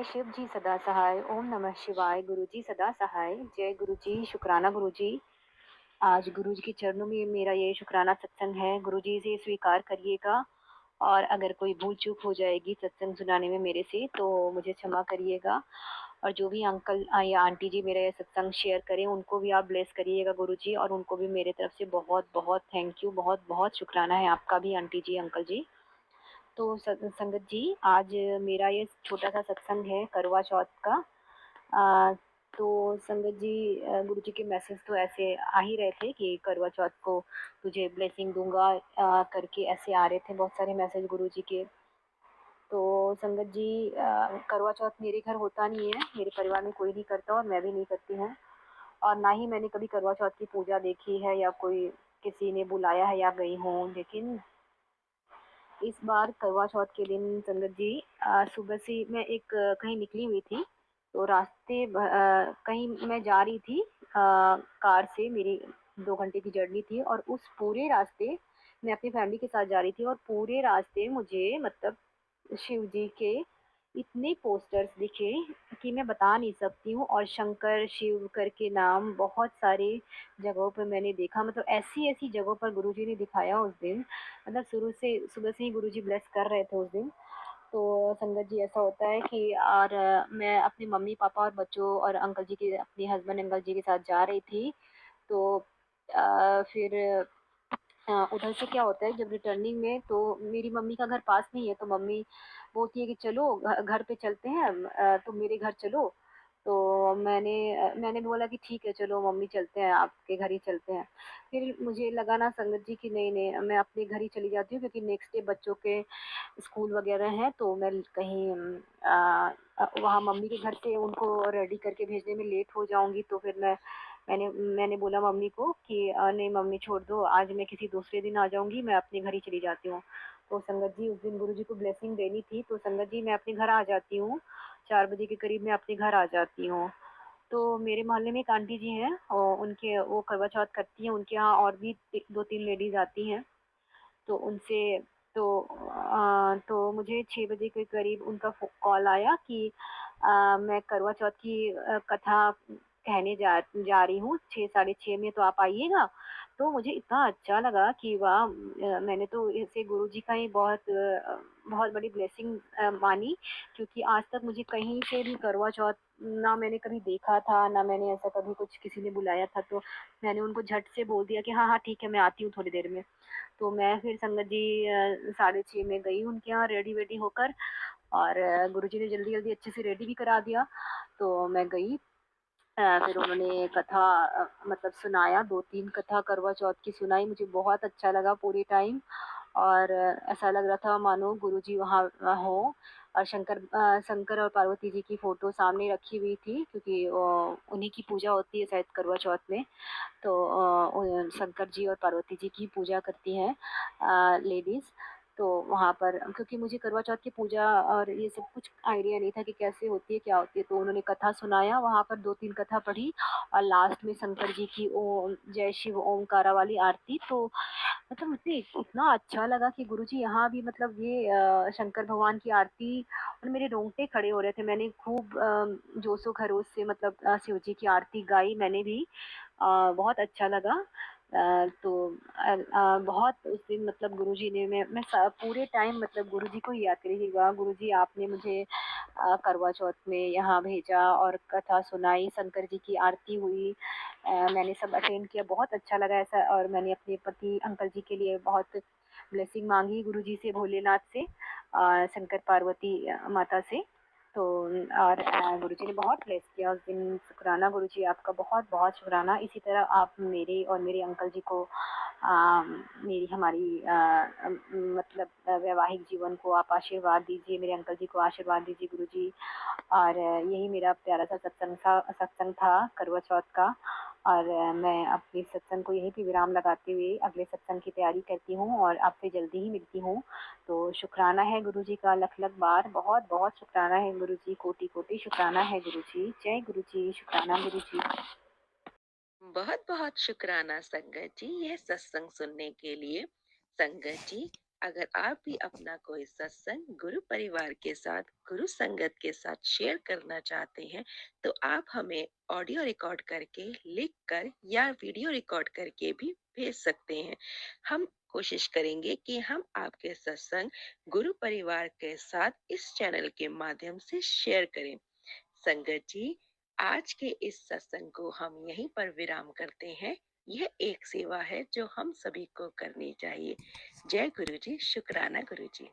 शिव जी सदा सहाय। ओम नमः शिवाय। गुरु जी सदा सहाय। जय गुरु जी। शुक्राना गुरु जी। आज गुरु जी के चरणों में मेरा ये शुक्राना सत्संग है। गुरु जी से स्वीकार करिएगा, और अगर कोई भूल चूक हो जाएगी सत्संग सुनाने में मेरे से तो मुझे क्षमा करिएगा। और जो भी अंकल या आंटी जी मेरा ये सत्संग शेयर करें उनको भी आप ब्लेस करिएगा गुरु जी, और उनको भी मेरे तरफ से बहुत बहुत थैंक यू, बहुत बहुत शुक्राना है आपका भी आंटी जी, अंकल जी। तो संगत जी, आज मेरा ये छोटा सा सत्संग है करवा चौथ का। अ, तो संगत जी, गुरु जी के मैसेज तो ऐसे आ ही रहे थे कि करवा चौथ को तुझे ब्लेसिंग दूंगा, करके ऐसे आ रहे थे बहुत सारे मैसेज गुरु जी के। तो संगत जी, करवा चौथ मेरे घर होता नहीं है, मेरे परिवार में कोई नहीं करता और मैं भी नहीं करती हूँ। और ना ही मैंने कभी करवा चौथ की पूजा देखी है या कोई किसी ने बुलाया है या गई हूँ। लेकिन इस बार करवा चौथ के दिन संगत जी, सुबह से मैं एक कहीं निकली हुई थी। तो कहीं मैं जा रही थी कार से, मेरी 2 घंटे की जर्नी थी, और उस पूरे रास्ते मैं अपनी फैमिली के साथ जा रही थी, और पूरे रास्ते मुझे मतलब शिव जी के इतने पोस्टर्स दिखे कि मैं बता नहीं सकती हूँ। और शंकर शिव करके नाम बहुत सारे जगहों पर मैंने देखा, मतलब ऐसी-ऐसी जगहों पर गुरुजी ने दिखाया उस दिन। मतलब शुरू से सुबह से ही गुरुजी ब्लेस कर रहे थे उस दिन। तो संगत जी, ऐसा होता है कि और मैं अपने मम्मी-पापा और बच्चों और अंकल जी के, अपने हस्बैंड अंकल जी के साथ जा रही थी। तो फिर उधर से क्या होता है, जब रिटर्निंग में तो मेरी मम्मी का घर पास नहीं है, तो मम्मी बोलती है कि चलो घर पे चलते हैं, तुम मेरे घर चलो। तो मैंने बोला कि ठीक है चलो मम्मी, चलते हैं, आपके घर ही चलते हैं। फिर मुझे लगा ना संगत जी कि नहीं नहीं, मैं अपने घर ही चली जाती हूँ, क्योंकि नेक्स्ट डे बच्चों के स्कूल वगैरह हैं, तो मैं कहीं वहाँ मम्मी के घर से उनको रेडी करके भेजने में लेट हो जाऊंगी। तो फिर मैंने मैंने बोला मम्मी को कि नहीं मम्मी छोड़ दो, आज मैं किसी दूसरे दिन आ जाऊंगी, मैं अपने घर ही चली जाती हूँ। तो संगत जी, उस दिन गुरु जी को ब्लेसिंग देनी थी, तो संगत जी मैं अपने घर आ जाती हूँ। 4 बजे के करीब मैं अपने घर आ जाती हूँ। तो मेरे मोहल्ले में एक आंटी जी हैं, और उनके वो करवा चौथ करती हैं, उनके यहाँ और भी 2-3 लेडीज आती हैं। तो उनसे तो मुझे 6 बजे के करीब उनका कॉल आया कि मैं करवा चौथ की कथा कहने जा रही हूँ 6 साढ़े 6 में, तो आप आइएगा। तो मुझे इतना अच्छा लगा कि वाह, मैंने तो इसे गुरु जी का ही बहुत बड़ी ब्लेसिंग मानी, क्योंकि आज तक मुझे कहीं से भी करवा चौथ ना मैंने कभी देखा था, ना मैंने ऐसा कभी कुछ किसी ने बुलाया था। तो मैंने उनको झट से बोल दिया कि हाँ हाँ ठीक है, मैं आती हूँ थोड़ी देर में। तो मैं फिर संगत जी 6:30 में गई उनके यहाँ रेडी वेडी होकर, और गुरुजी ने जल्दी जल्दी अच्छे से रेडी भी करा दिया। तो मैं गई, फिर उन्होंने कथा मतलब सुनाया, 2-3 कथा करवा चौथ की सुनाई, मुझे बहुत अच्छा लगा पूरी टाइम। और ऐसा लग रहा था मानो गुरुजी वहाँ हों। और शंकर और पार्वती जी की फ़ोटो सामने रखी हुई थी, क्योंकि उन्हीं की पूजा होती है शायद करवा चौथ में। तो शंकर जी और पार्वती जी की पूजा करती हैं लेडीज़। तो वहाँ पर, क्योंकि मुझे करवा चौथ की पूजा और ये सब कुछ आइडिया नहीं था कि कैसे होती है, क्या होती है, तो उन्होंने कथा सुनाया, वहाँ पर 2-3 कथा पढ़ी, और लास्ट में शंकर जी की ओम जय शिव ओमकारा वाली आरती। तो मतलब मुझे इतना अच्छा लगा कि गुरुजी यहाँ भी मतलब ये शंकर भगवान की आरती, और मेरे रोंगटे खड़े हो रहे थे। मैंने खूब जोशो खरोश से मतलब शिव जी की आरती गाई मैंने भी। बहुत अच्छा लगा। तो बहुत उस दिन मतलब गुरुजी ने मैं पूरे टाइम मतलब गुरुजी को ही याद करी कि वाह गुरुजी, आपने मुझे करवा चौथ में यहाँ भेजा और कथा सुनाई, शंकर जी की आरती हुई। मैंने सब अटेंड किया, बहुत अच्छा लगा ऐसा। और मैंने अपने पति अंकल जी के लिए बहुत ब्लेसिंग मांगी गुरुजी से, भोलेनाथ से, शंकर पार्वती माता से। तो और गुरुजी ने बहुत ब्लेस किया उस दिन। शुक्राना गुरुजी, आपका बहुत बहुत शुक्राना। इसी तरह आप मेरे और मेरे अंकल जी को मेरी हमारी मतलब वैवाहिक जीवन को आप आशीर्वाद दीजिए, मेरे अंकल जी को आशीर्वाद दीजिए गुरुजी। और यही मेरा प्यारा सा सत्संग था करवा चौथ का। और मैं अपने सत्संग को यहीं पे विराम लगाते हुए अगले सत्संग की तैयारी करती हूँ, और आपसे जल्दी ही मिलती हूँ। तो शुक्राना है गुरुजी का लख लख बार, बहुत बहुत शुक्राना है गुरुजी, कोटि कोटि शुक्राना है गुरुजी। जय गुरुजी। शुक्राना गुरुजी। बहुत बहुत शुक्राना संगत जी, यह सत्संग सुनने के लिए। संगत जी, अगर आप भी अपना कोई सत्संग गुरु परिवार के साथ, गुरु संगत के साथ शेयर करना चाहते हैं, तो आप हमें ऑडियो रिकॉर्ड करके, लिख कर या वीडियो रिकॉर्ड करके भी भेज सकते हैं। हम कोशिश करेंगे कि हम आपके सत्संग गुरु परिवार के साथ इस चैनल के माध्यम से शेयर करें। संगत जी, आज के इस सत्संग को हम यहीं पर विराम करते हैं। यह एक सेवा है जो हम सभी को करनी चाहिए। जय गुरु जी, शुक्राना गुरु जी।